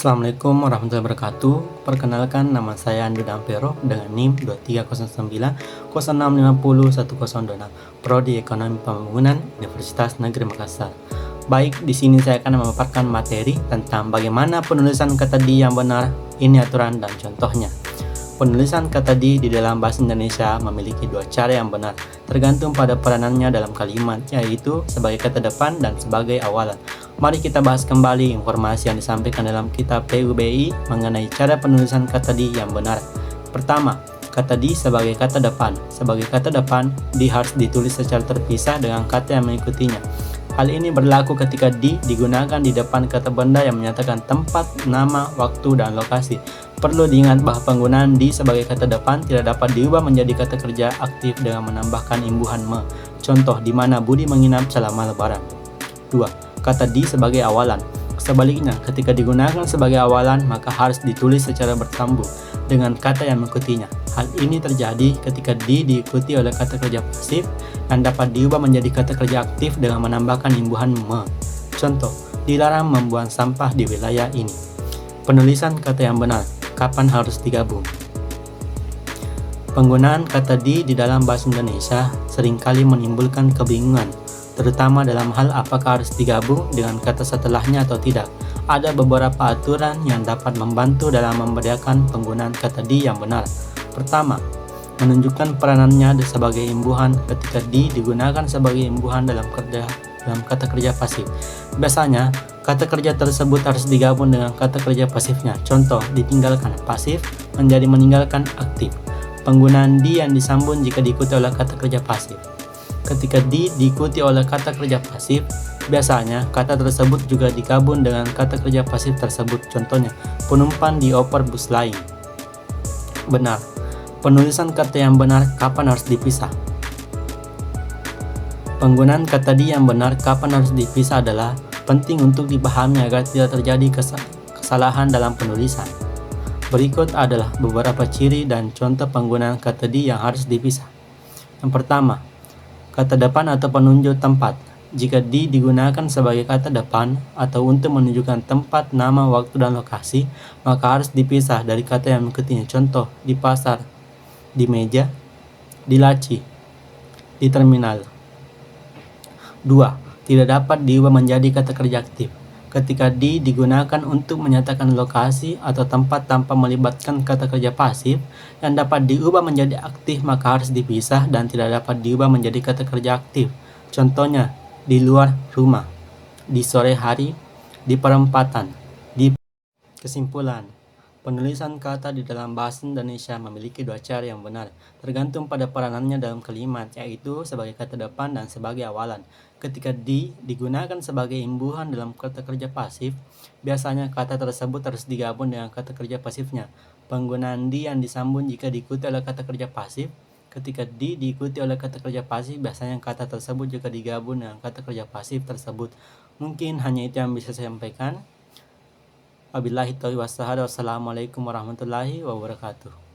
Assalamualaikum warahmatullahi wabarakatuh. Perkenalkan, nama saya Andi Dampero dengan NIM 2309 Prodi Ekonomi Pembangunan Universitas Negeri Makassar. Baik, di sini saya akan memaparkan materi tentang bagaimana penulisan kata di yang benar, ini aturan dan contohnya. Penulisan kata di dalam bahasa Indonesia memiliki dua cara yang benar, tergantung pada peranannya dalam kalimat, yaitu sebagai kata depan dan sebagai awalan. Mari kita bahas kembali informasi yang disampaikan dalam kitab PUBI mengenai cara penulisan kata di yang benar. Pertama, kata di sebagai kata depan. Sebagai kata depan, di harus ditulis secara terpisah dengan kata yang mengikutinya. Hal ini berlaku ketika di digunakan di depan kata benda yang menyatakan tempat, nama, waktu, dan lokasi. Perlu diingat bahwa penggunaan di sebagai kata depan tidak dapat diubah menjadi kata kerja aktif dengan menambahkan imbuhan me. Contoh, di mana Budi menginap selama lebaran. 2. Kata di sebagai awalan. Sebaliknya, ketika digunakan sebagai awalan, maka harus ditulis secara bersambung dengan kata yang mengikutinya. Hal ini terjadi ketika di diikuti oleh kata kerja pasif yang dapat diubah menjadi kata kerja aktif dengan menambahkan imbuhan me. Contoh, dilarang membuang sampah di wilayah ini. Penulisan kata yang benar. Kapan harus digabung? Penggunaan kata di dalam bahasa Indonesia seringkali menimbulkan kebingungan, terutama dalam hal apakah harus digabung dengan kata setelahnya atau tidak. Ada beberapa aturan yang dapat membantu dalam membedakan penggunaan kata di yang benar. Pertama, menunjukkan peranannya sebagai imbuhan ketika di digunakan sebagai imbuhan dalam kata kerja pasif. Biasanya, kata kerja tersebut harus digabung dengan kata kerja pasifnya. Contoh, ditinggalkan pasif menjadi meninggalkan aktif. Penggunaan di yang disambung jika diikuti oleh kata kerja pasif. Ketika di diikuti oleh kata kerja pasif, biasanya kata tersebut juga digabung dengan kata kerja pasif tersebut. Contohnya, penumpang dioper bus lain. Benar. Penulisan kata yang benar kapan harus dipisah? Penggunaan kata di yang benar kapan harus dipisah adalah penting untuk dipahami agar tidak terjadi kesalahan dalam penulisan. Berikut adalah beberapa ciri dan contoh penggunaan kata di yang harus dipisah. Yang pertama, kata depan atau penunjuk tempat. Jika di digunakan sebagai kata depan atau untuk menunjukkan tempat, nama, waktu, dan lokasi, maka harus dipisah dari kata yang mengikutinya. Contoh, di pasar, di meja, di laci, di terminal. 2. Tidak dapat diubah menjadi kata kerja aktif. Ketika di digunakan untuk menyatakan lokasi atau tempat tanpa melibatkan kata kerja pasif yang dapat diubah menjadi aktif, maka harus dipisah dan tidak dapat diubah menjadi kata kerja aktif. Contohnya, di luar rumah, di sore hari, di perempatan, di kesimpulan. Penulisan kata di dalam bahasa Indonesia memiliki dua cara yang benar, tergantung pada peranannya dalam kalimat, yaitu sebagai kata depan dan sebagai awalan. Ketika di digunakan sebagai imbuhan dalam kata kerja pasif, biasanya kata tersebut harus digabung dengan kata kerja pasifnya. Penggunaan di yang disambung jika diikuti oleh kata kerja pasif. Ketika di diikuti oleh kata kerja pasif, biasanya kata tersebut juga digabung dengan kata kerja pasif tersebut. Mungkin hanya itu yang bisa saya sampaikan. Wabillahi taufiq wal hidayah. Wassalamualaikum warahmatullahi wabarakatuh.